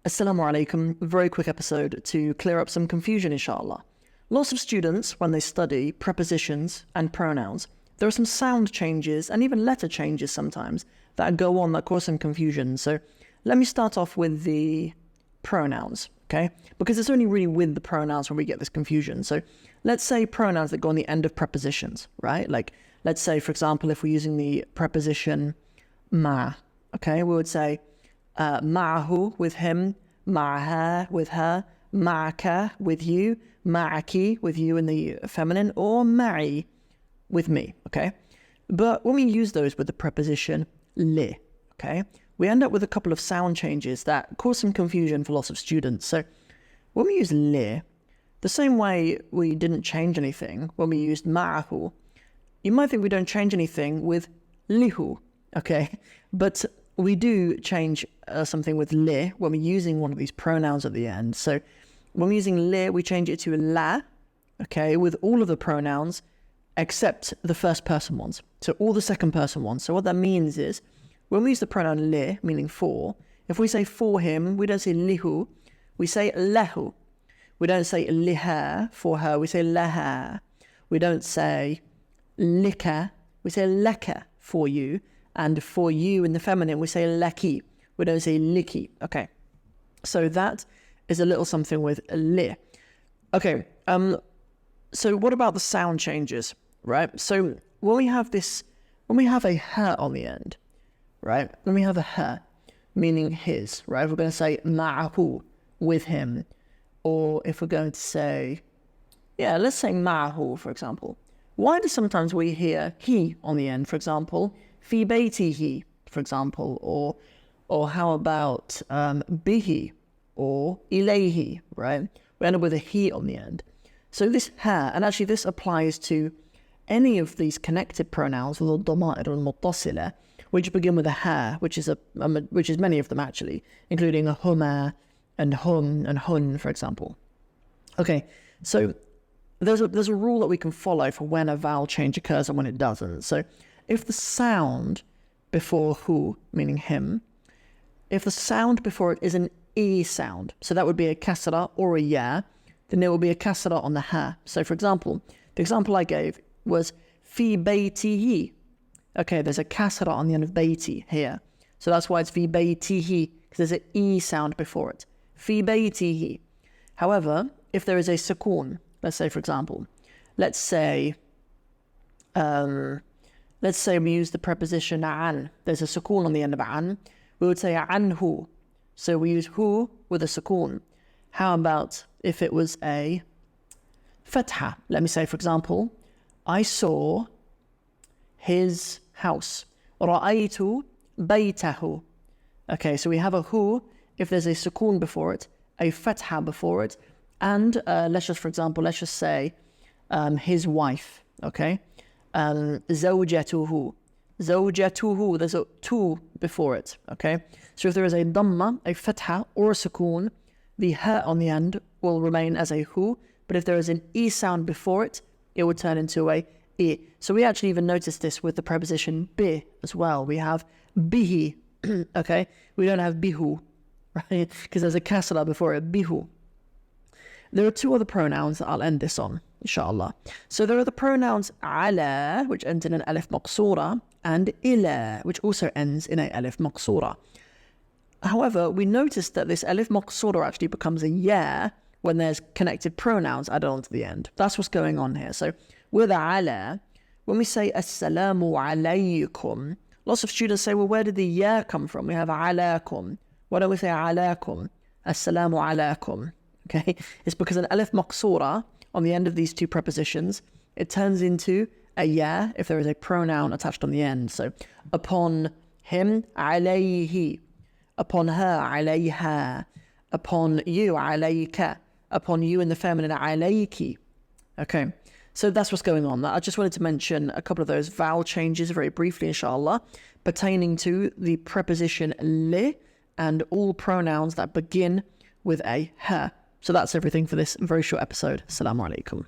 Assalamu alaikum, very quick episode to clear up some confusion, inshallah. Lots of students, when they study prepositions and pronouns, there are some sound changes and even letter changes sometimes that go on that cause some confusion. So let me start off with the pronouns, okay? Because it's only really with the pronouns when we get this confusion. So let's say pronouns that go on the end of prepositions, right? Like, let's say, for example, if we're using the preposition ma, okay, we would say ma'ahu with him, ma'aha with her, ma'aka with you, ma'aki with you in the feminine, or ma'i with me, okay? But when we use those with the preposition li, okay, we end up with a couple of sound changes that cause some confusion for lots of students. So when we use li, the same way we didn't change anything when we used ma'ahu, you might think we don't change anything with lihu, okay? But we do change something with li when we're using one of these pronouns at the end. So when we're using li, we change it to la, okay, with all of the pronouns except the first person ones. So all the second person ones. So what that means is when we use the pronoun li, meaning for, if we say for him, we don't say lihu, we say lahu. We don't say liha for her, we say laha. We don't say lika, we say leka for you. And for you in the feminine, we say laki. We don't say liki. Okay. So that is a little something with li. Okay. So what about the sound changes, right? So when we have a her on the end, right? When we have a her, meaning his, right? If we're going to say ma'ahu, with him. Or if we're going to say, yeah, let's say ma'ahu, for example. Why do sometimes we hear he on the end, for example? Fi baytihi, for example, or how about bihi or ilayhi, right? We end up with a he on the end. So this ha, and actually this applies to any of these connected pronouns, or dama'ir al-muttasila, which begin with a ha, which is many of them actually, including a huma and hum and hun, for example. Okay, so there's a rule that we can follow for when a vowel change occurs and when it doesn't. So if the sound before hu, meaning him, if the sound before it is an e sound, so that would be a kasra or a ya, then there will be a kasra on the ha. So for example, the example I gave was fi baytihi. Okay, there's a kasra on the end of bayti here. So that's why it's fi baytihi, because there's an e sound before it. Fi baytihi. However, if there is a sukoon, let's say for example, let's say we use the preposition an. There's a sukoon on the end of an. We would say anhu. So we use hu with a sukoon. How about if it was a fatha? Let me say, for example, I saw his house. Ra'aytu baytahu. Okay, so we have a hu if there's a sukoon before it, a fatha before it, and let's just say his wife, okay? Zawjatuhu. Zawjatuhu, there's a tu before it, okay? So if there is a dhamma, a fatha, or a sukoon, the ha on the end will remain as a hu, but if there is an e sound before it, it would turn into a e. So we actually even notice this with the preposition bi as well. We have bihi, okay? We don't have bihu, right? Because there's a kasra before it, bihu. There are two other pronouns that I'll end this on, inshallah. So there are the pronouns ala, which ends in an alif maqsura, and ila, which also ends in a alif maqsura. However, we notice that this alif maqsura actually becomes a ya when there's connected pronouns added on to the end. That's what's going on here. So with ala, when we say assalamu alaykum, lots of students say, well, where did the ya come from? We have alakum. Why don't we say alakum? Assalamu alaikum. Okay, it's because an alif maqsura on the end of these two prepositions, it turns into a ya if there is a pronoun attached on the end. So upon him, alayhi. Upon her, alayha. Upon you, alayka. Upon you in the feminine, alayki. Okay, so that's what's going on. I just wanted to mention a couple of those vowel changes very briefly, inshallah, pertaining to the preposition li and all pronouns that begin with a ha. So that's everything for this very short episode. Assalamu alaikum.